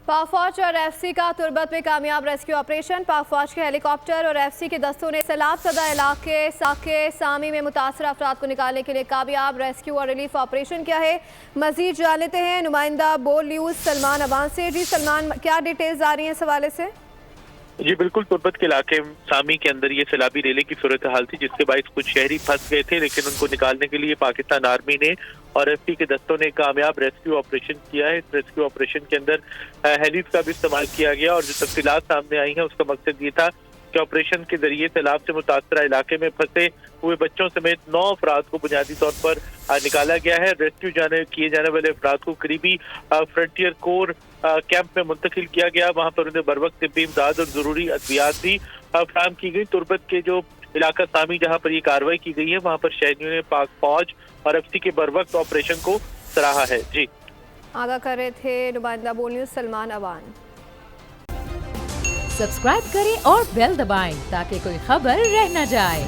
पाक फौज और एफसी का तुर्बत में कामयाब रेस्क्यू ऑपरेशन। पाक फौज के हेलीकॉप्टर और एफसी के दस्तों ने सैलाब ज़दा इलाके साके सामी में मुतासर अफराद को निकालने के लिए कामयाब रेस्क्यू और रिलीफ ऑपरेशन किया है। मजीद जान लेते हैं नुमाइंदा बोल न्यूज़ सलमान अवान से। जी सलमान, क्या डिटेल्स आ रही हैं इस हवाले से? जी बिल्कुल, तुर्बत के इलाके सामी के अंदर ये सैलाबी रेले की सूरत हाल थी, जिसके बायस कुछ शहरी फंस गए थे, लेकिन उनको निकालने के लिए पाकिस्तान आर्मी ने और एफसी के दस्तों ने कामयाब रेस्क्यू ऑपरेशन किया है। इस रेस्क्यू ऑपरेशन के अंदर हेलीज का भी इस्तेमाल किया गया और जो तफसीलात सामने आई हैं उसका मकसद ये था कि ऑपरेशन के जरिए सैलाब से मुतासरा इलाके में फंसे हुए बच्चों समेत 9 अफराद को बुनियादी तौर पर निकाला गया है। रेस्क्यू किए जाने वाले अफराद को करीबी फ्रंटियर कोर कैंप में मुंतकिल किया गया। वहां पर उन्हें बरवक्त तिब्बी इमदाद और जरूरी अद्वियात भी फराहम की गई। तुर्बत के जो इलाका सामी जहां पर ये कार्रवाई की गई है, वहां पर शहरियों ने पाक फौज और एफसी के बरवक्त ऑपरेशन को सराहा है। जी, आगाह कर रहे थे नुमाइंदा बोल न्यूज़ सलमान अवान। सब्सक्राइब करें और बेल दबाएं ताकि कोई खबर रह न जाए।